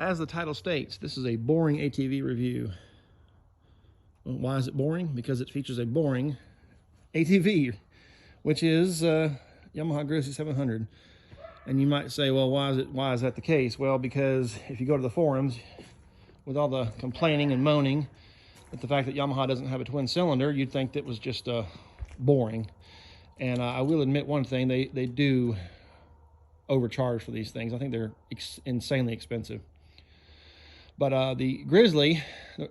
As the title states, this is a boring ATV review. Well, why is it boring? Because it features a boring ATV, which is Yamaha Grizzly 700. And you might say, well, why is that the case? Well, because if you go to the forums, with all the complaining and moaning at the fact that Yamaha doesn't have a twin cylinder, you'd think that was just boring. And I will admit one thing, they do overcharge for these things. I think they're insanely expensive. But the Grizzly,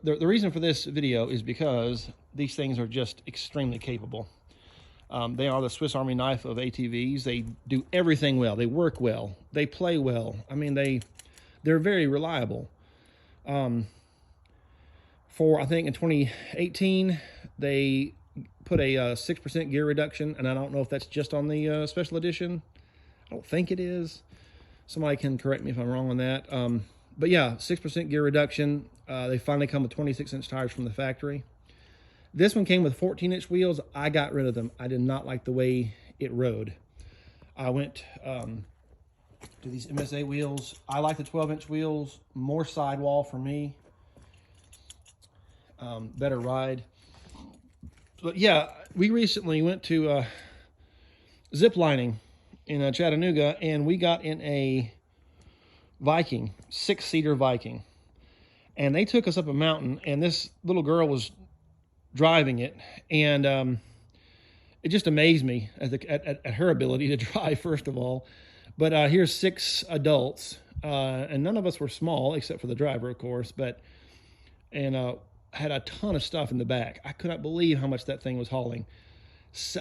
the reason for this video is because these things are just extremely capable. They are the Swiss Army knife of ATVs. They do everything well. They work well. They play well. I mean, they're very reliable. I think in 2018, they put a 6% gear reduction, and I don't know if that's just on the special edition. I don't think it is. Somebody can correct me if I'm wrong on that. But yeah, 6% gear reduction. They finally come with 26-inch tires from the factory. This one came with 14-inch wheels. I got rid of them. I did not like the way it rode. I went to these MSA wheels. I like the 12-inch wheels. More sidewall for me. Better ride. But yeah, we recently went to zip lining in Chattanooga, and we got in a Viking, 6-seater Viking. And they took us up a mountain, and this little girl was driving it, and it just amazed me at her ability to drive, first of all. But here's 6 adults, and none of us were small except for the driver, of course, and had a ton of stuff in the back. I could not believe how much that thing was hauling.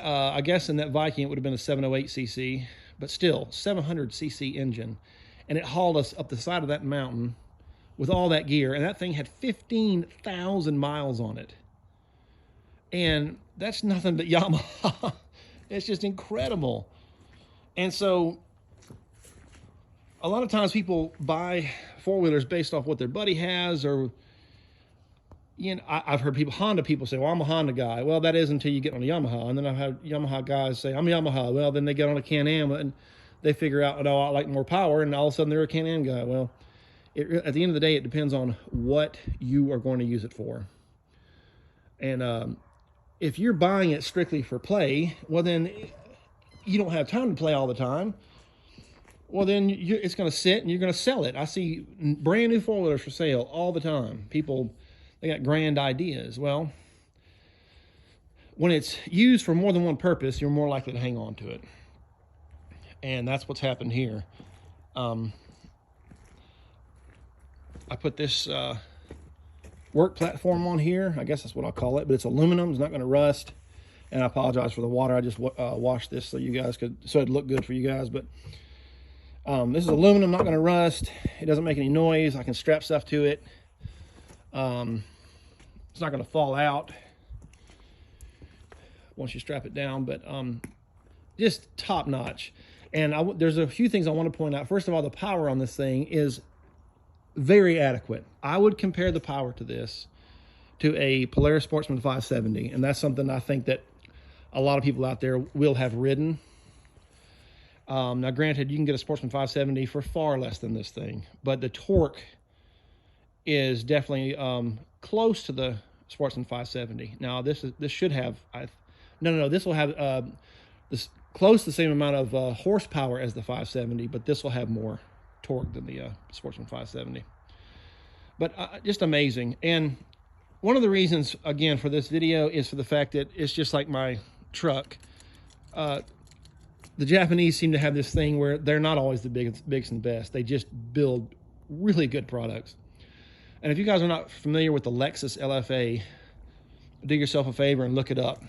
I guess in that Viking it would have been a 708cc, but still 700cc engine, and it hauled us up the side of that mountain with all that gear, and that thing had 15,000 miles on it. And that's nothing but Yamaha. It's just incredible. And so a lot of times people buy four-wheelers based off what their buddy has, or, you know, I've heard Honda people say, well, I'm a Honda guy. Well, that is until you get on a Yamaha. And then I've had Yamaha guys say, I'm a Yamaha. Well, then they get on a Can-Am and they figure out, oh, I like more power, and all of a sudden they're a Can-Am guy. Well, at the end of the day, it depends on what you are going to use it for. And if you're buying it strictly for play, well, then you don't have time to play all the time. Well, then it's going to sit and you're going to sell it. I see brand new four-wheelers for sale all the time. People, they got grand ideas. Well, when it's used for more than one purpose, you're more likely to hang on to it. And that's what's happened here. I put this work platform on here. I guess that's what I'll call it, but it's aluminum. It's not going to rust. And I apologize for the water. I just washed this so it'd look good for you guys. But this is aluminum, not going to rust. It doesn't make any noise. I can strap stuff to it. It's not going to fall out once you strap it down, but just top notch. And there's a few things I want to point out. First of all, the power on this thing is very adequate. I would compare the power to this to a Polaris Sportsman 570, and that's something I think that a lot of people out there will have ridden. Now, granted, you can get a Sportsman 570 for far less than this thing, but the torque is definitely close to the Sportsman 570. Now, this should have this will have this close to the same amount of horsepower as the 570, but this will have more torque than the Sportsman 570. But just amazing. And one of the reasons, again, for this video is for the fact that it's just like my truck. The Japanese seem to have this thing where they're not always the biggest and best. They just build really good products. And if you guys are not familiar with the Lexus LFA, do yourself a favor and look it up.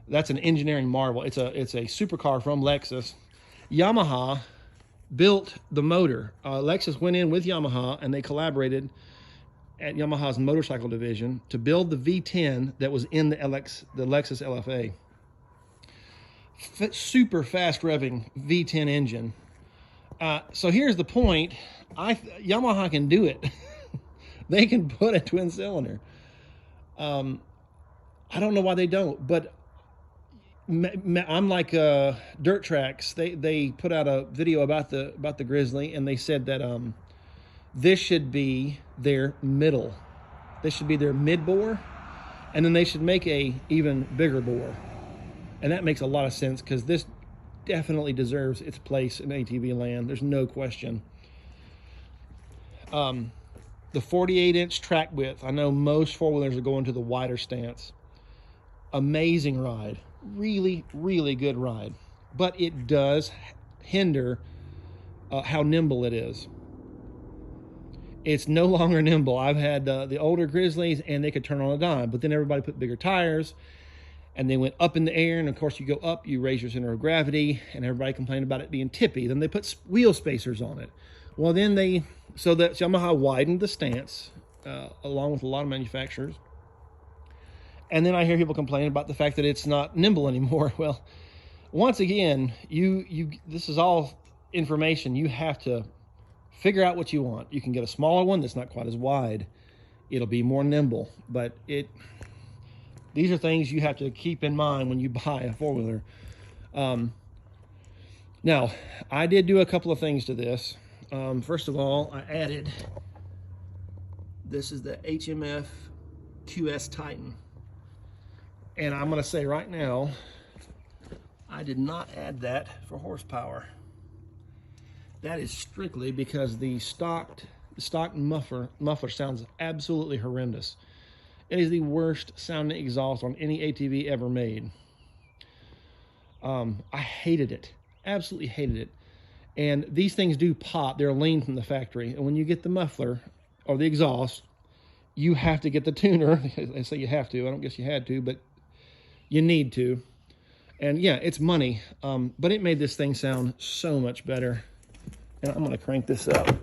That's an engineering marvel. It's a supercar from Lexus. Yamaha built the motor. Lexus went in with Yamaha and they collaborated at Yamaha's motorcycle division to build the V10 that was in the Lexus LFA. Super fast revving V10 engine. So here's the point. Yamaha can do it. They can put a twin cylinder. I don't know why they don't, but I'm like Dirt Tracks. They put out a video about the Grizzly, and they said that This should be their middle. This should be their mid bore, and then they should make a even bigger bore. And that makes a lot of sense because this definitely deserves its place in ATV land. There's no question. The 48-inch track width, I know most four-wheelers are going to the wider stance. Amazing ride. Really, really good ride. But it does hinder how nimble it is. It's no longer nimble. I've had the older Grizzlies, and they could turn on a dime, but then everybody put bigger tires, and they went up in the air, and of course you go up, you raise your center of gravity, and everybody complained about it being tippy. Then they put wheel spacers on it. Well, then so that Yamaha widened the stance, along with a lot of manufacturers. And then I hear people complain about the fact that it's not nimble anymore. Well, once again, this is all information. You have to figure out what you want. You can get a smaller one that's not quite as wide. It'll be more nimble, but these are things you have to keep in mind when you buy a four-wheeler. Now, I did do a couple of things to this. First of all, I added, this is the HMF QS Titan. And I'm going to say right now, I did not add that for horsepower. That is strictly because the stock muffler sounds absolutely horrendous. It is the worst sounding exhaust on any ATV ever made. I hated it, absolutely hated it. And these things do pop. They're lean from the factory. And when you get the muffler or the exhaust, you have to get the tuner. They say you have to. I don't guess you had to, but you need to. And yeah, it's money, but it made this thing sound so much better. And I'm going to crank this up.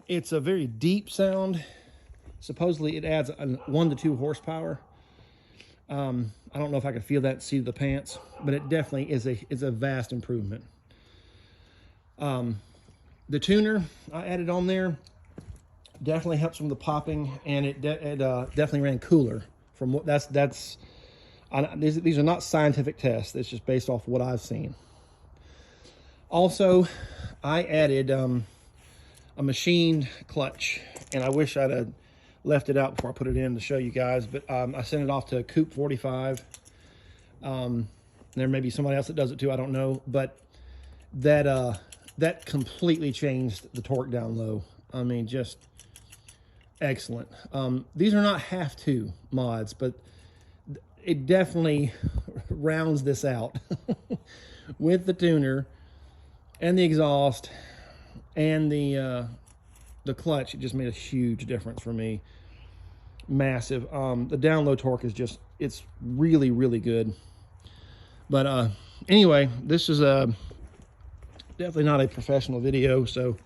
It's a very deep sound. Supposedly it adds 1 to 2 horsepower. I don't know if I could feel that seat of the pants, but it definitely is a vast improvement. The tuner I added on there definitely helps from the popping, and it definitely ran cooler. From what these are not scientific tests. It's just based off what I've seen. Also, I added a machined clutch, and I wish I'd have left it out before I put it in to show you guys, but I sent it off to Coop 45. There may be somebody else that does it too, I don't know, but that completely changed the torque down low. I mean, just excellent. These are not have-to mods, but it definitely rounds this out with the tuner and the exhaust and the clutch. It just made a huge difference for me. Massive. The down low torque is just, it's really, really good. But anyway, this is definitely not a professional video, so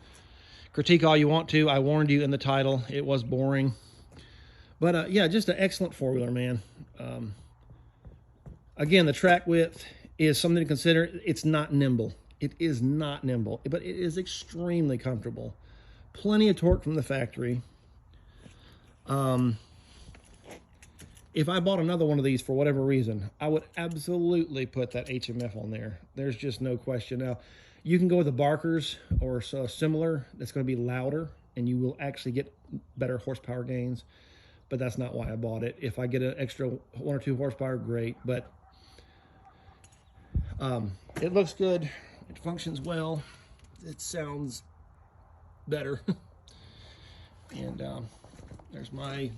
critique all you want to. I warned you in the title, it was boring. But yeah, just an excellent four-wheeler, man. Again, the track width is something to consider. It's not nimble. It is not nimble, but it is extremely comfortable. Plenty of torque from the factory. If I bought another one of these for whatever reason, I would absolutely put that HMF on there. There's just no question. Now, you can go with the Barkers or similar. That's going to be louder, and you will actually get better horsepower gains. But that's not why I bought it. If I get an extra 1 or 2 horsepower, great. But it looks good. It functions well. It sounds better. And there's my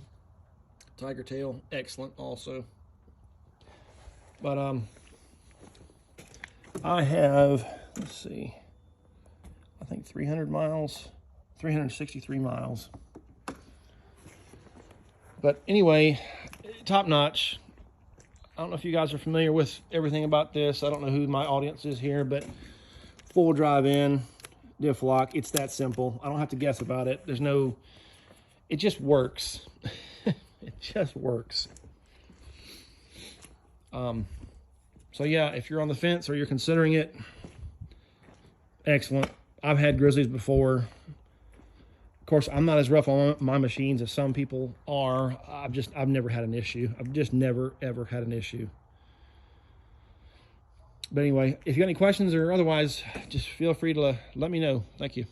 Tiger Tail. Excellent also. But I have, let's see, I think 300 miles, 363 miles. But anyway, top notch. I don't know if you guys are familiar with everything about this. I don't know who my audience is here, but full drive in, diff lock, it's that simple. I don't have to guess about it. There's no, it just works. It just works. So yeah, if you're on the fence or you're considering it, excellent. I've had Grizzlies before. Of course, I'm not as rough on my machines as some people are. I've never had an issue. I've just never, ever had an issue. But anyway, if you got any questions or otherwise, just feel free to let me know. Thank you.